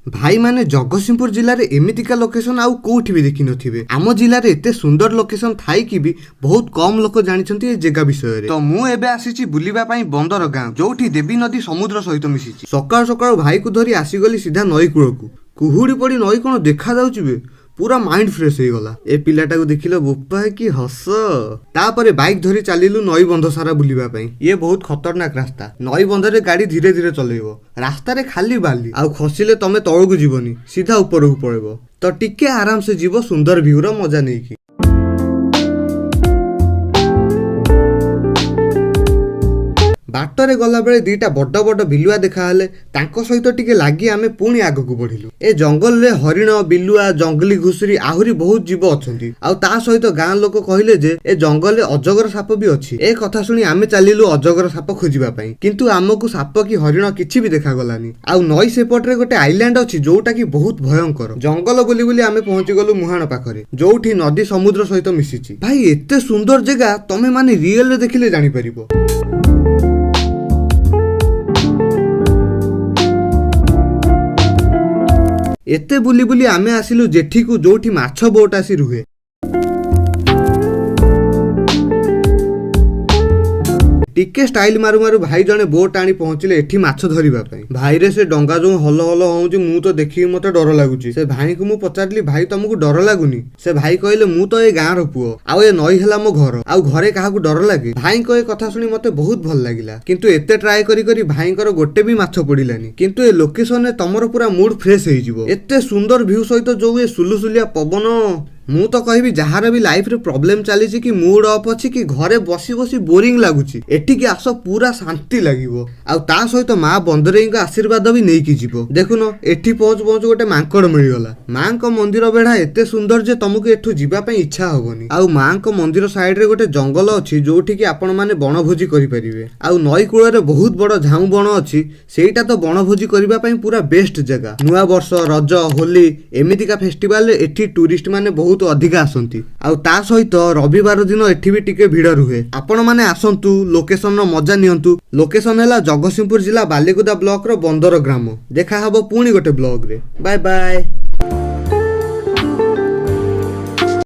भाई माने जगतसिंहपुर जिले में एमितिका लोकेशन आउ कोठी भी देखि नथिबे। आम जिले में एते सुंदर लोकेशन थाई कि भी बहुत कम लोक जानिछंती ए जगह विषय रे। तो मु एबे आसीची बुलिबा पई बंदर गाँ, जोठी देवी नदी समुद्र सहित मिसिची। सकाळ सकाळ भाई को धरी आसी गली सीधा नई कूळकू। कुहुडी पड़ी नई कोन देखा जाउची बे, पूरा माइंड फ्रेश हो गला। ए पिलाटा को देखिलो बोपा कि हस। तापरे बाइक धरी चलिलु नई बंध सारा बुलिबा पई। ये बहुत खतरनाक रास्ता। नई बंधरे गाड़ी धीरे धीरे चलेइबो। रास्ता रे खाली बाली आउ खसिले तमे तळकु जीवनी, सीधा ऊपर को पळेबो। तो टिके आराम से जीवो सुंदर व्यू रो मजा नेकी। बाटरे गला बेले दीटा बड़ बड़ बिलुआ देखा हेले, तांको सहित टिके लागी आमे पुणी आगकु बढ़िलु। ए जंगल रे हरिण, बिलुआ, जंगली घुसुरी आहुरी बहुत जीव अछंती। आउ ता सहित गाँ लोक कहिले जे ए जंगल रे अजगर साप भी अछि। ए कथा सुनी आमे चलिलु अजगर साप खोजिबा पई, किंतु आमकु साप की हरिण किछि भी देखा गलानी। आउ नई सेपट रे गोटे आइलैंड अछि जोटा की बहुत भयंकर। जंगल बुली बुली आमे पहुंची गलु मुहाण पाखरे, जोठी नदी समुद्र सहित मिसिछि। भाई एते सुंदर जगह तमे माने रियल रे देखिले जानि परिबो। एते बुली बुली आमे आसिलु जेठी को, जोठी माछ बोट आसी रुहे। टिके स्टाइल मारु मारु भाई जने बोट आनी पहुंचले एठी माछ धरिबा पई। भाई रे से डंगा जो हल हल होउची, मु तो देखि मते डर लागुची। से भाई को मु पचारली, भाई तुमको डर लागुनी? से भाई कहले मु तो ए गाँ रो पुओ, आउ ए नई हला मो घर, आउ घरे काहा को डर लागे? भाई को ए कथा सुनी मते बहुत भल लागिला। किंतु एते ट्राई करी करी भाईकर गोटे भी माछ पड़िलानी। किंतु ए लोकेशन रे तमरो पूरा मूड फ्रेश होई जिवो। एते सुंदर व्यू सहित जो ए सुलुसुलिया पवन। मु तो कहबी जहार भी लाइफ रे प्रॉब्लम चली कि मूड ऑफ अछि कि घरे बसी बसी बोरिंग लागुची, एठी के आसो पूरा शांति लागिवो। आउ ता सहित मां बंदरेई का आशीर्वाद भी नेकी जीवो। देखुनो एठी पहुंच पहुंच गोटे मांकड़ मिल गला। मां को मंदिर बेढ़ा एते सुंदर जे तुमको एठू जीवा पई इच्छा होबनी। आउ मां को मंदिर साइड रे गोटे जंगल अछि, जोठी कि आपण माने बनभोजी करि परिबे। आउ नई कूळ रे बहुत बड़ झाऊ बण अछि, सेईटा तो बनभोजी करिबा पई पूरा बेस्ट जगह। नुआ वर्ष, रज, होली एमितिका फेस्टिवल रे एठी टूरिस्ट माने बहुत अधिका आसंती। आउ ता सहित रविवार दिन एठी भी टिके भिड़ रुहे। आपण माने आसंतु, लोकेशन रो मजा नियंतु। लोकेशन हैला जगतसिंहपुर जिला बालिकुदा ब्लॉक रो बंदर ग्राम। देखा हबो पुणी गोटे ब्लॉग रे। Bye bye.